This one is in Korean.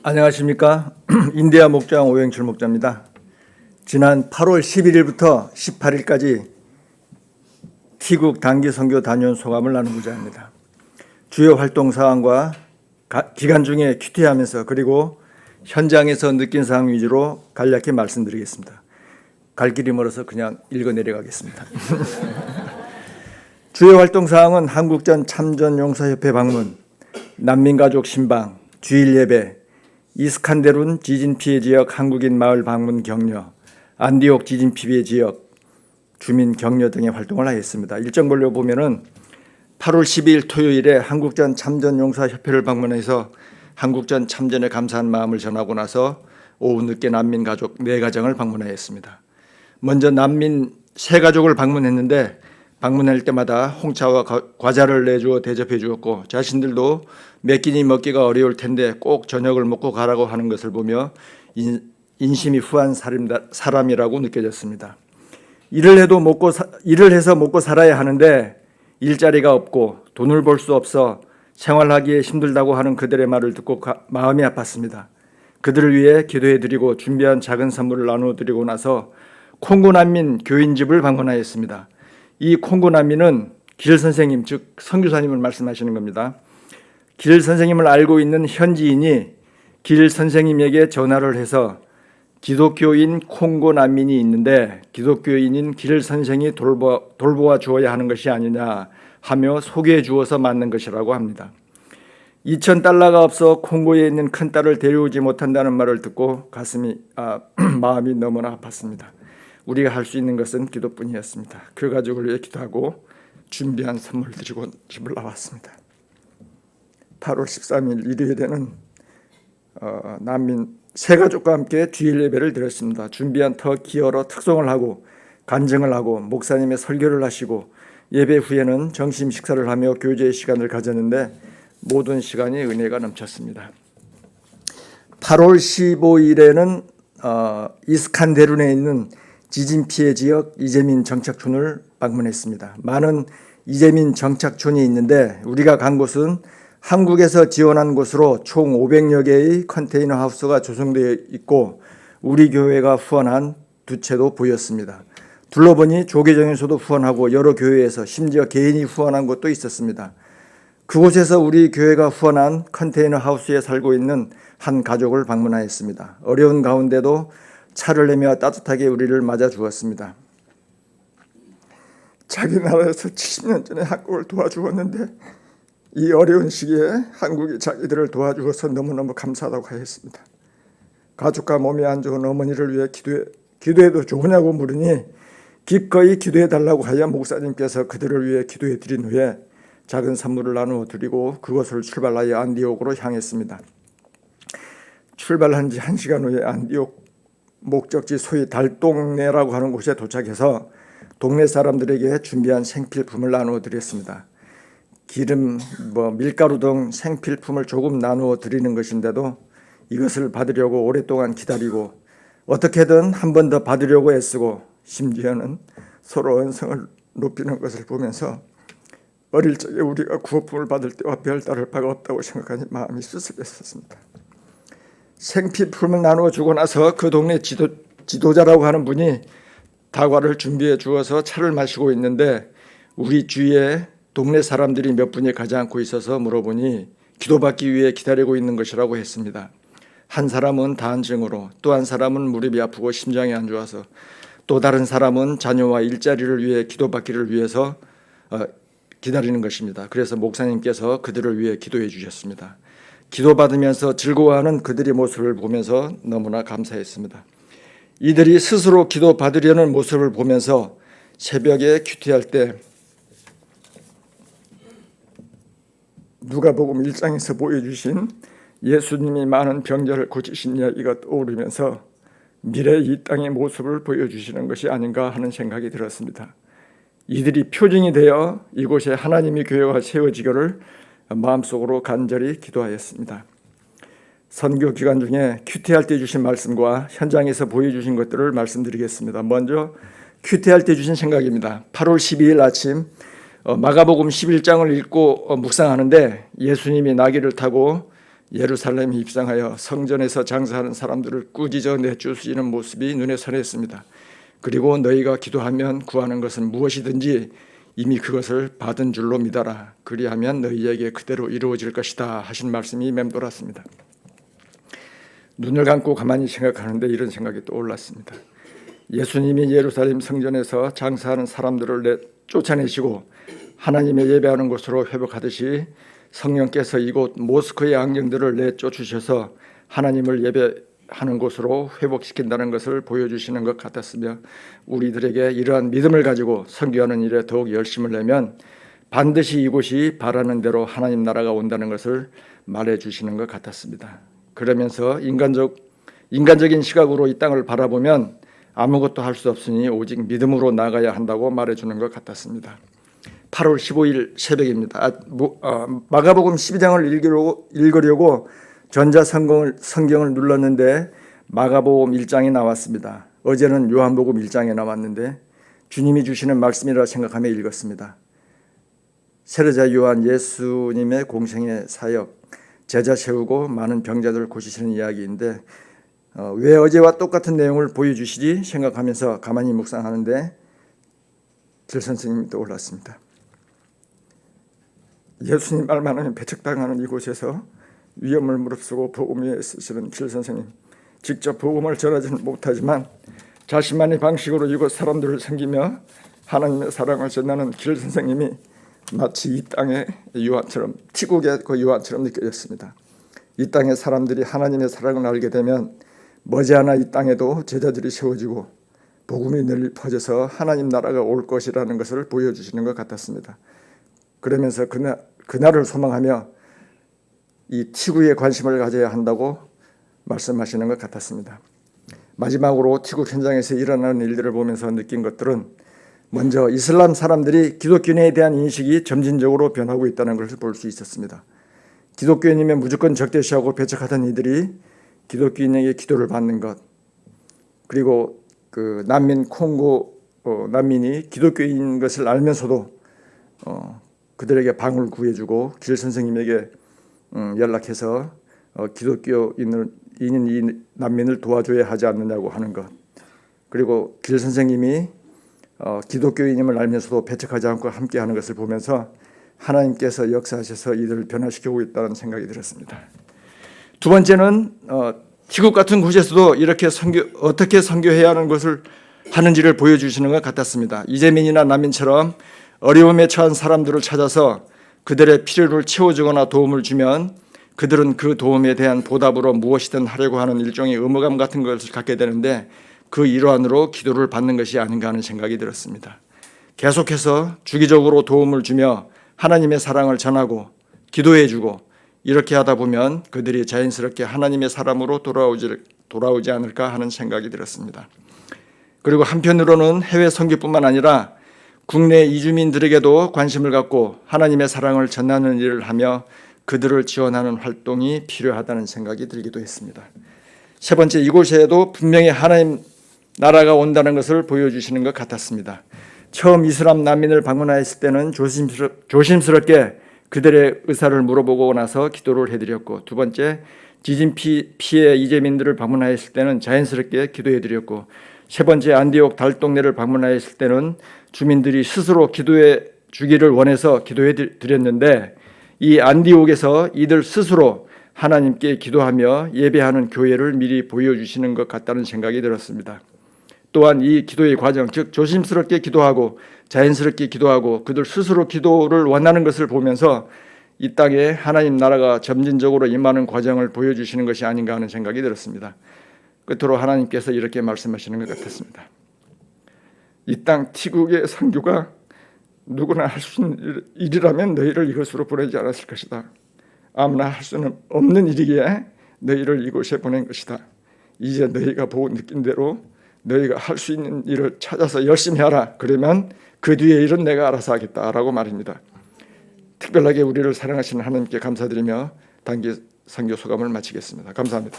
안녕하십니까. 인디아 목장 오영철 목자입니다. 지난 8월 11일부터 18일까지 티국 단기 선교 다녀온 소감을 나누고자 합니다. 주요 활동 사항과 기간 중에 큐티하면서 그리고 현장에서 느낀 사항 위주로 간략히 말씀드리겠습니다. 갈 길이 멀어서 그냥 읽어 내려가겠습니다. 주요 활동 사항은 한국전 참전용사협회 방문, 난민가족 신방, 주일 예배, 이스칸데룬 지진 피해 지역 한국인 마을 방문 격려, 안디옥 지진 피해 지역 주민 격려 등의 활동을 하였습니다. 일정별로 보면은 8월 12일 토요일에 한국전 참전용사협회를 방문해서 한국전 참전에 감사한 마음을 전하고 나서 오후 늦게 난민 가족 4가정을 방문하였습니다. 먼저 난민 3가족을 방문했는데 방문할 때마다 홍차와 과자를 내주어 대접해 주었고 자신들도 몇 끼니 먹기가 어려울 텐데 꼭 저녁을 먹고 가라고 하는 것을 보며 인심이 후한 사람이라고 느껴졌습니다. 일을 해서 먹고 살아야 하는데 일자리가 없고 돈을 벌 수 없어 생활하기에 힘들다고 하는 그들의 말을 듣고 마음이 아팠습니다. 그들을 위해 기도해드리고 준비한 작은 선물을 나눠드리고 나서 콩고 난민 교인집을 방문하였습니다. 이 콩고 난민은 길 선생님, 즉 선교사님을 말씀하시는 겁니다. 길 선생님을 알고 있는 현지인이 길 선생님에게 전화를 해서 기독교인 콩고 난민이 있는데 기독교인인 길 선생이 돌보아 주어야 하는 것이 아니냐 하며 소개해 주어서 만난 것이라고 합니다. $2,000가 없어 콩고에 있는 큰딸을 데려오지 못한다는 말을 듣고 마음이 너무나 아팠습니다. 우리가 할 수 있는 것은 기도뿐이었습니다. 그 가족을 위해 기도하고 준비한 선물을 드리고 집을 나왔습니다. 8월 13일 일요일에는 난민 3가족과 함께 주일 예배를 드렸습니다. 준비한 터키어로 특송을 하고 간증을 하고 목사님의 설교를 하시고 예배 후에는 점심 식사를 하며 교제의 시간을 가졌는데 모든 시간이 은혜가 넘쳤습니다. 8월 15일에는 이스칸데룬에 있는 지진 피해 지역 이재민 정착촌을 방문했습니다. 많은 이재민 정착촌이 있는데 우리가 간 곳은 한국에서 지원한 곳으로 총 500여 개의 컨테이너 하우스가 조성되어 있고 우리 교회가 후원한 2채도 보였습니다. 둘러보니 조계정에서도 후원하고 여러 교회에서 심지어 개인이 후원한 곳도 있었습니다. 그곳에서 우리 교회가 후원한 컨테이너 하우스에 살고 있는 한 가족을 방문하였습니다. 어려운 가운데도 차를 내며 따뜻하게 우리를 맞아 주었습니다. 자기 나라에서 70년 전에 한국을 도와주었는데 이 어려운 시기에 한국이 자기들을 도와주어서 너무너무 감사하다고 하였습니다. 가족과 몸이 안 좋은 어머니를 위해 기도해도 좋으냐고 물으니 기꺼이 기도해 달라고 하여 목사님께서 그들을 위해 기도해 드린 후에 작은 선물을 나누어 드리고 그것을 출발하여 안디옥으로 향했습니다. 출발한 지 1시간 후에 안디옥 목적지 소위 달동네라고 하는 곳에 도착해서 동네 사람들에게 준비한 생필품을 나누어 드렸습니다. 기름, 밀가루 등 생필품을 조금 나누어 드리는 것인데도 이것을 받으려고 오랫동안 기다리고 어떻게든 한 번 더 받으려고 애쓰고 심지어는 서로 언성을 높이는 것을 보면서 어릴 적에 우리가 구호품을 받을 때와 별다를 바가 없다고 생각하니 마음이 씁쓸했었습니다. 생필품을 나누어 주고 나서 그 동네 지도자라고 하는 분이 다과를 준비해 주어서 차를 마시고 있는데 우리 주위에 동네 사람들이 몇 분이 가지 않고 있어서 물어보니 기도받기 위해 기다리고 있는 것이라고 했습니다. 한 사람은 다한증으로 또 한 사람은 무릎이 아프고 심장이 안 좋아서 또 다른 사람은 자녀와 일자리를 위해 기도받기를 위해서 기다리는 것입니다. 그래서 목사님께서 그들을 위해 기도해 주셨습니다. 기도받으면서 즐거워하는 그들의 모습을 보면서 너무나 감사했습니다. 이들이 스스로 기도받으려는 모습을 보면서 새벽에 큐티할 때 누가복음 1장에서 보여주신 예수님이 많은 병자를 고치신 이야기가 떠오르면서 미래 이 땅의 모습을 보여주시는 것이 아닌가 하는 생각이 들었습니다. 이들이 표징이 되어 이곳에 하나님의 교회가 세워지기를 마음속으로 간절히 기도하였습니다. 선교 기간 중에 큐티할 때 주신 말씀과 현장에서 보여주신 것들을 말씀드리겠습니다. 먼저 큐티할 때 주신 생각입니다. 8월 12일 아침 마가복음 11장을 읽고 묵상하는데 예수님이 나귀를 타고 예루살렘에 입성하여 성전에서 장사하는 사람들을 꾸짖어 내쫓으시는 모습이 눈에 선했습니다. 그리고 너희가 기도하면 구하는 것은 무엇이든지 이미 그것을 받은 줄로 믿어라. 그리하면 너희에게 그대로 이루어질 것이다 하신 말씀이 맴돌았습니다. 눈을 감고 가만히 생각하는데 이런 생각이 떠올랐습니다. 예수님이 예루살렘 성전에서 장사하는 사람들을 쫓아내시고 하나님의 예배하는 곳으로 회복하듯이 성령께서 이곳 모스크의 악령들을 내쫓으셔서 하나님을 예배하는 곳으로 회복시킨다는 것을 보여주시는 것 같았으며 우리들에게 이러한 믿음을 가지고 선교하는 일에 더욱 열심을 내면 반드시 이곳이 바라는 대로 하나님 나라가 온다는 것을 말해주시는 것 같았습니다. 그러면서 인간적인 시각으로 이 땅을 바라보면 아무것도 할 수 없으니 오직 믿음으로 나가야 한다고 말해주는 것 같았습니다. 8월 15일 새벽입니다. 마가복음 12장을 읽으려고 전자성경을 눌렀는데 마가복음 1장이 나왔습니다. 어제는 요한복음 1장에 나왔는데 주님이 주시는 말씀이라 생각하며 읽었습니다. 세례자 요한 예수님의 공생의 사역, 제자 세우고 많은 병자들을 고치시는 이야기인데 왜 어제와 똑같은 내용을 보여주시지 생각하면서 가만히 묵상하는데 길 선생님이 떠올랐습니다. 예수님 말만 하면 배척당하는 이곳에서 위험을 무릅쓰고 복음 위에 쓰시는 길 선생님, 직접 복음을 전하지는 못하지만 자신만의 방식으로 이곳 사람들을 섬기며 하나님의 사랑을 전하는 길 선생님이 마치 이 땅의 요한처럼, 티국의 그 요한처럼 느껴졌습니다. 이 땅의 사람들이 하나님의 사랑을 알게 되면 머지않아 이 땅에도 제자들이 세워지고 복음이 널리 퍼져서 하나님 나라가 올 것이라는 것을 보여주시는 것 같았습니다. 그러면서 그날을 소망하며 이 티국에 관심을 가져야 한다고 말씀하시는 것 같았습니다. 마지막으로 티국 현장에서 일어나는 일들을 보면서 느낀 것들은 먼저 이슬람 사람들이 기독교인에 대한 인식이 점진적으로 변하고 있다는 것을 볼 수 있었습니다. 기독교인이면 무조건 적대시하고 배척하던 이들이 기독교인에게 기도를 받는 것, 그리고 그 난민 콩고 난민이 기독교인인 것을 알면서도 그들에게 방을 구해주고 길 선생님에게 연락해서 기독교인인 이 난민을 도와줘야 하지 않느냐고 하는 것, 그리고 길 선생님이 기독교인임을 알면서도 배척하지 않고 함께하는 것을 보면서 하나님께서 역사하셔서 이들을 변화시키고 있다는 생각이 들었습니다. 두 번째는 티국 같은 곳에서도 이렇게 어떻게 선교해야 하는 것을 하는지를 보여주시는 것 같았습니다. 이재민이나 난민처럼 어려움에 처한 사람들을 찾아서 그들의 필요를 채워주거나 도움을 주면 그들은 그 도움에 대한 보답으로 무엇이든 하려고 하는 일종의 의무감 같은 것을 갖게 되는데 그 일환으로 기도를 받는 것이 아닌가 하는 생각이 들었습니다. 계속해서 주기적으로 도움을 주며 하나님의 사랑을 전하고 기도해주고 이렇게 하다 보면 그들이 자연스럽게 하나님의 사람으로 돌아오지 않을까 하는 생각이 들었습니다. 그리고 한편으로는 해외 선교뿐만 아니라 국내 이주민들에게도 관심을 갖고 하나님의 사랑을 전하는 일을 하며 그들을 지원하는 활동이 필요하다는 생각이 들기도 했습니다. 세 번째, 이곳에도 분명히 하나님 나라가 온다는 것을 보여주시는 것 같았습니다. 처음 이슬람 난민을 방문하였을 때는 조심스럽게 그들의 의사를 물어보고 나서 기도를 해드렸고, 두 번째, 지진 피해 이재민들을 방문하였을 때는 자연스럽게 기도해드렸고, 세 번째, 안디옥 달동네를 방문하였을 때는 주민들이 스스로 기도해 주기를 원해서 기도해 드렸는데 이 안디옥에서 이들 스스로 하나님께 기도하며 예배하는 교회를 미리 보여주시는 것 같다는 생각이 들었습니다. 또한 이 기도의 과정, 즉 조심스럽게 기도하고 자연스럽게 기도하고 그들 스스로 기도를 원하는 것을 보면서 이 땅에 하나님 나라가 점진적으로 임하는 과정을 보여주시는 것이 아닌가 하는 생각이 들었습니다. 끝으로 하나님께서 이렇게 말씀하시는 것 같았습니다. 이 땅 티국의 선교가 누구나 할 수 있는 일이라면 너희를 이것으로 보내지 않았을 것이다. 아무나 할 수는 없는 일이기에 너희를 이곳에 보낸 것이다. 이제 너희가 보고 느낀 대로 너희가 할 수 있는 일을 찾아서 열심히 하라. 그러면 그 뒤의 일은 내가 알아서 하겠다라고 말입니다. 특별하게 우리를 사랑하시는 하나님께 감사드리며 단기 선교 소감을 마치겠습니다. 감사합니다.